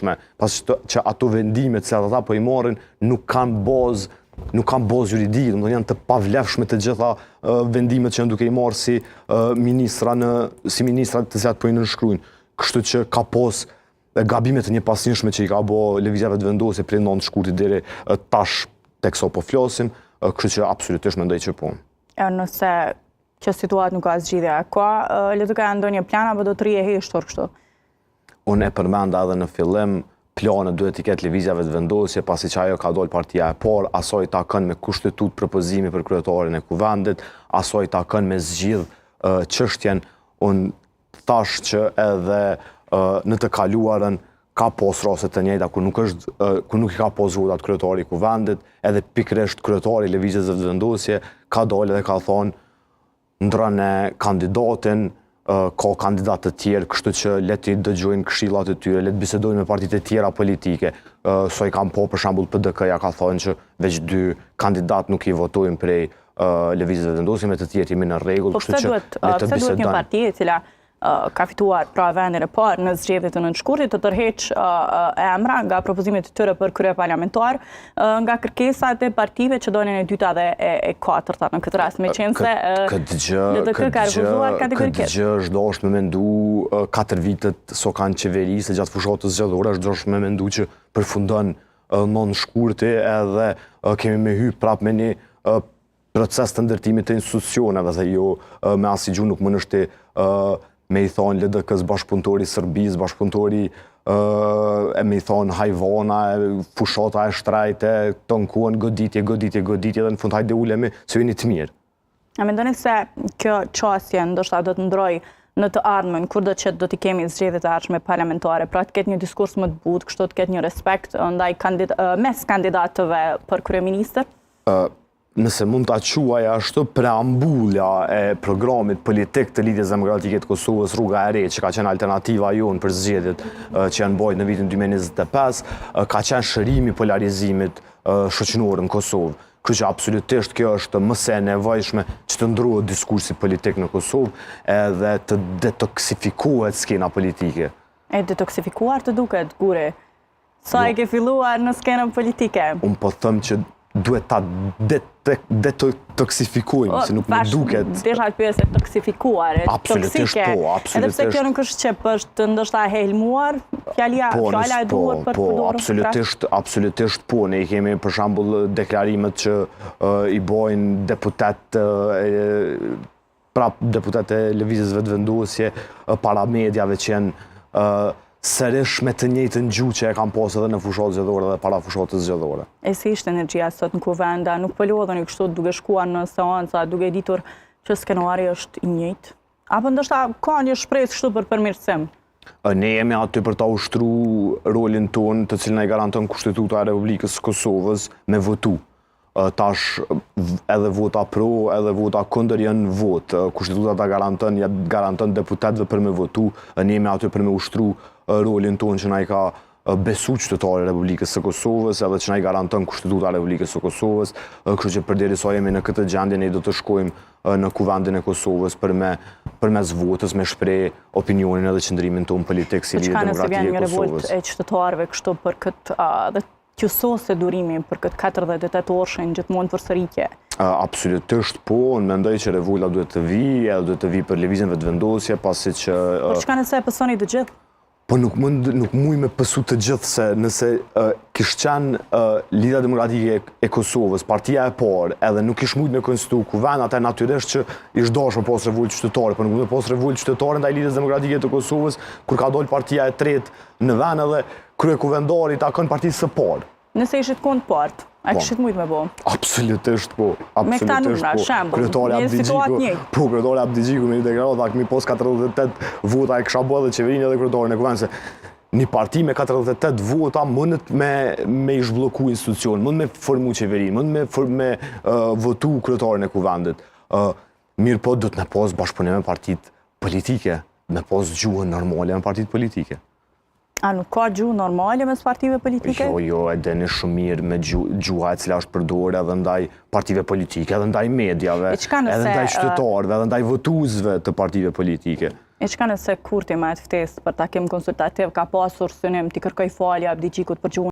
nevojshme, pas që ato vendimet se ata po i marrin nuk kanë bazë juridike, domethënë janë të pavlefshme të gjitha vendimet që janë duke i marrë si ministra të cilat po i nënshkruajnë. Kështu që ka pas gabimet e njëpasnjëshme që i ka bë lëvizjeve të vendosje prej 9 shkurtit deri tash teksa po flasim, kështu që absolutisht mendoj që po. Nëse që situatë nuk ka zgjidhje, ka le të ka ndonjë plan apo do të rrihe heshtur kështu? Unë e përmenda edhe në fillim, planet duhet i ketë lëvizjeve të vendosje, pasi që ajo ka dalë partia e parë, asoj ta kënë me kushtetut propozimi për kryetarin e kuvendit, asoj ta kënë me zgjidh çështjen. Unë thash që edhe në të kaluarën ka pos raste të njëjta ku nuk i ka pos votat kryetari i kuvendit, edhe pikërisht kryetari i lëvizjeve të vendosje ka dalë dhe ka thonë ndrën e kandidatin, ka kandidat të tjerë, kështu që le të dëgjojnë këshillat e tyre, le të bisedojnë me partitë e tjera politike. So i kam po për shembull PDK-ja ka thonë që veç 2 kandidat nuk i votojnë prej lëvizjeve të vendosje, me të tjerë jemi në rregull, kështu që le të bisedojnë. Pse duhet një parti e cila ka fituar pra vendin e parë në zgjedhjet e nënshkurtit të tërheq emra nga propozimet e tyre për krye parlamentar, nga kërkesat e partive që dolën e dyta dhe e katërta në këtë rast, meqense LDK ka refuzuar kategorikisht. Këtë gjë është dashur me mendu 4 vitet so kanë qeverisë gjatë fushatës zgjedhore, është dashur me mendu që përfundon nënshkurti edhe kemi me hyj prapë me një proces të ndërtimit të institucioneve, dhe jo me asnjë gjë nuk mund është me i thonë LDK-s bashkëpunëtori Serbisë, bashkëpunëtori me i thonë hajvana, fushata e shtrajte, tonkuan goditje, dhe në fund hajde ulemi se jeni të mirë. A mendoni se kjo çështje ndoshta do të ndrojë në të ardhmen, kur do të kemi zgjedhjet e ardhshme parlamentare, pra të ketë një diskurs më të butë, kështu të ketë një respekt ndaj mes kandidatëve për kryeministër? Nëse mund ta quaj ashtu preambulla e programit politik të Lidhjes Demokratike të Kosovës, rruga e re, që ka qenë alternativa jonë për zgjedhjet që janë bërë në vitin 2025, ka qenë shërimi polarizimit shoqëror në Kosovë. Kështu që absolutisht kjo është më se e nevojshme që të ndrohet diskursi politik në Kosovë edhe të detoksifikohet skena politike. E detoksifikuar të duket, Guri? Sa e ke filluar në skenën politike? Unë po them që duhet ta detoksifikojmë, se nuk më duket. Desha të pyes se toksifikuar, absolutisht po, absolutisht. Edhe pse kjo nuk është qep, është ndoshta e helmuar, fjala e duhur për përdorur. Absolutisht po, ne kemi për shembull deklarimet që i bojnë deputet e lëvizjeve të vendosje para mediave që janë sërish me të njëjtën gjuhë që e kam pas edhe në fushatë zgjedhore dhe para fushatës zgjedhore. E si ishte energjia sot në kuvend, nuk po lodheni kështu duke shkuar në seanca, duke ditur që skenari është i njëjtë? Apo ndoshta ka një shpresë kështu për përmirësim? Ne jemi aty për ta ushtruar rolin tonë, të cilin ai garanton Kushtetuta e Republikës së Kosovës, me votu. Tash edhe vota pro, edhe vota kundër janë votë. Kushtetuta ta garanton deputetëve për me votu, ne jemi aty për me ushtru rolin tonë që na i ka besu qytetarë e Republikës së Kosovës, edhe që na i garanton Kushtetuta e Republikës së Kosovës, kështu që përderisa jemi në këtë gjendje, ne do të shkojmë në kuvendin e Kosovës përmes votës me shpreh opinionin edhe qëndrimin tonë politik si Lidhja Demokratike e Kosovës. Çka nëse vjen një revoltë e qytetarëve kështu për këtë qësose durimi për këtë 48 orëshin gjithmonë përsëritje? Absolutisht po, unë mendoj që revolta duhet të vijë, edhe duhet të vijë për lëvizjen të vendosje, pasi që... Por çka nëse e pësoni të gjithë? Po nuk muj me pësu të gjithë, se nëse kishtë qenë Lidhja Demokratike e Kosovës, partia e parë, edhe nuk ish mujt me konstituu kuvend, atë natyrisht që ish dashur pas revoltë qytetare, por nuk mund të pas revoltë qytetare ndaj Lidhjes Demokratike të Kosovës, kur ka dalë partia e tretë në vend edhe kryekuvendari takon partisë së parë. Nëse ishit kundër partë, a kishit mujt me bo? Absolutisht po. Me këta numra, shembull, një situatë një. Po, kryetari Abdigjiku me një deklaratë, tha kemi pas 48 vota e kisha bë edhe qeverinë edhe kryetarin e kuvendit, se një parti me 48 vota mundet me i zhblloku institucion, mund me formu qeverinë, mund me votu kryetarin e kuvendit. Mirë po, do të ne pas bashkëpunim me partitë politike, me pas gjuhën normale me partitë politike. A nuk ka gjuhë normale mes partive politike? Jo, e deni shumë mirë me gjuha e cila është përdorur edhe ndaj partive politike, edhe ndaj mediave, edhe ndaj qytetarëve, edhe ndaj votuesve të partive politike. E çka nëse kurti ma të ftesë për takim konsultativ ka pasur synim t'i kërkoj falje Abdigjikut për gjuhën